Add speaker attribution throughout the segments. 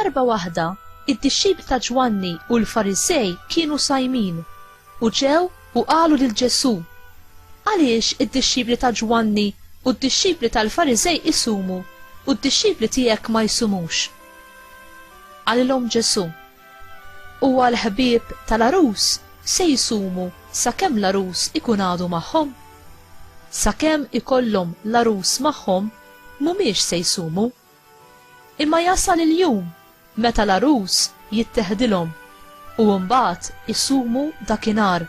Speaker 1: Darba waħda, id-dixxipli ta' Ġwanni u l-Farisej kienu sajmin u ġew u qalu lil Ġesu: għaliex id-dixxipli ta' Ġwanni u d-dixxipli tal-Farisej isumu u d-dixxipli tiegħek ma jsumux? Għalilhom Ġesu: huwa l-ħbieb tal-arus se jisumu sakemm l-arus ikun għadu magħhom? Sakemm ikollhom l-arus magħhom mhumiex se jsumu. Imma jasal il-jum meta l-arus jitteħdilhom u mbagħad isumu dakinhar.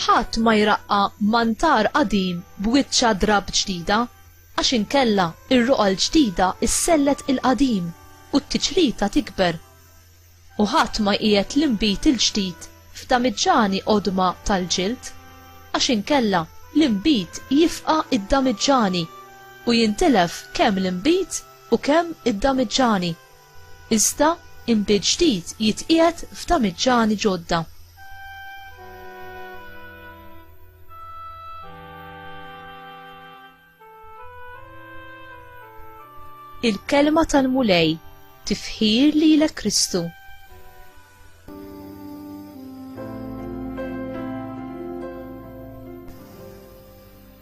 Speaker 1: Ħadd ma jraqqa mantar qadim b'wiċċa drab ġdida għax inkella ir-ruqa l-ġdida issellet il-qadim u t-tiġrita tikber. U ħadd ma qiegħed l-inbit il-ġdid f'damiġġani qodma tal-ġild għax inkella l-inbit jifqa' id-damiġġani u jintilef kemm l-inbit u kemm id-damiġġani. Iżda inbit ġdid jitqiegħed f'damiġġani ġodda. Il-kelma tal-mulej tifħir lilek Kristu.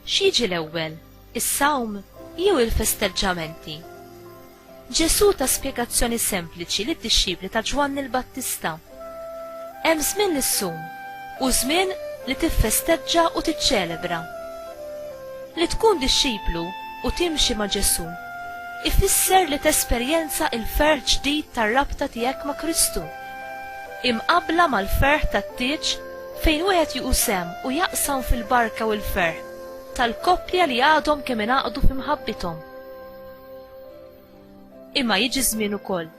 Speaker 1: X'jiġi l-ewwel, is-sawm jew il-festeggiamenti? Ġesu ta' spjegazzjoni sempliċi lid-dixxipli ta' Ġwanni l-Battista. Hemm żmien lis-sum u żmien li tiffesteġġa u tiċċelebra. Li tkun dixxiplu u timxi ma' Ġesu ifisser li tesperjenza il-ferħ ġdid tar-rabta tiegħek ma' Kristu, imqabbla mal-ferħ tat-tieġ fejn wieħed jiequ sehem u jaqsam fil-barka u l-ferħ tal-koppja li għadhom kemm ingħaqdu f'imħabbithom. Imma jiġi żmien ukoll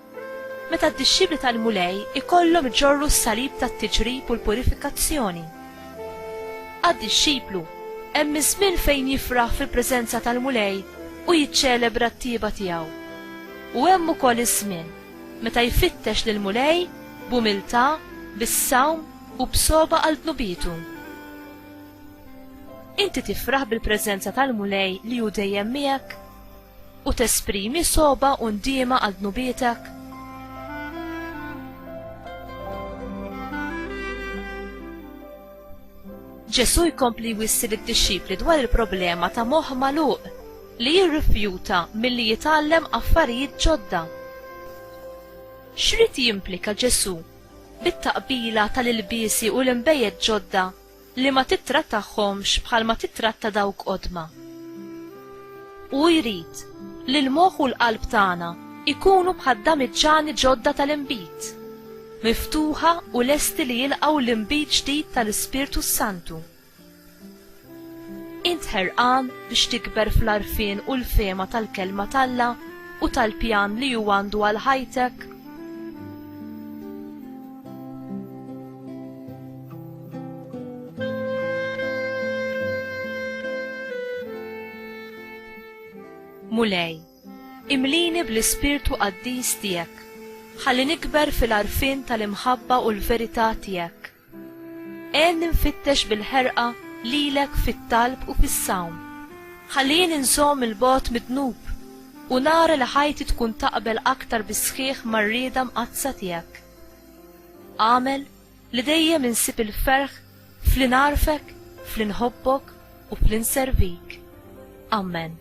Speaker 1: meta d-dixxipli tal-mulej ikollhom iġorru s-salib tat-tiġrib u l-purifikazzjoni. Għad-dixxiplu hemm żmien fejn jifraħ fil-preżenza tal-mulej u jiċċelebra t-tieba tiegħu. U hemm ukoll iż-żmien meta jfittex lill-mulej b'umiltà, bis-sawm u b'soba għal dnubietu. Inti tifraħ bil-preżenza tal-mulej li hu dejjem miegħek u tesprimi soba u ndiema għal dnubietek? Ġesu jkompli jwissi lid-dixxipli dwar il-problema ta' moħħ magħluq li jirrifjuta milli jitgħallem affarijiet ġodda. X'rid jimplika Ġesu bit-taqbila tal-ilbiesi u l-imbejjed ġodda li ma titrattahomx bħal ma titratta dawk qodma? U jrid li l-moħħ u l-qalb tagħna ikunu bħal damiġġani ġodda tal-inbit, miftuħa u lesti li jilqgħu l-inbit ġdid tal-Ispirtu Santu. Int ħerqan biex tikber fl-għarfien u l-fehma tal-kelma t'Alla u tal-pjan li hu għandu għal ħajtek? Mulej, imlini bl-Ispirtu Qaddis tiegħek, ħalli nikber fil-għarfien tal-imħabba u l-verità tiegħek. Nfittex bil-ħerqa lilek fit-talb u fis-sawm, ħallin inżomm il-bogħod mid-dnub u nara li ħajti tkun taqbel aktar bis-sħiħ mar-rieda mqazza tiegħek. Għamel li dejjem insib il-ferħ fl-inarfek, fl-inħobbok u fl-inservik. Amen.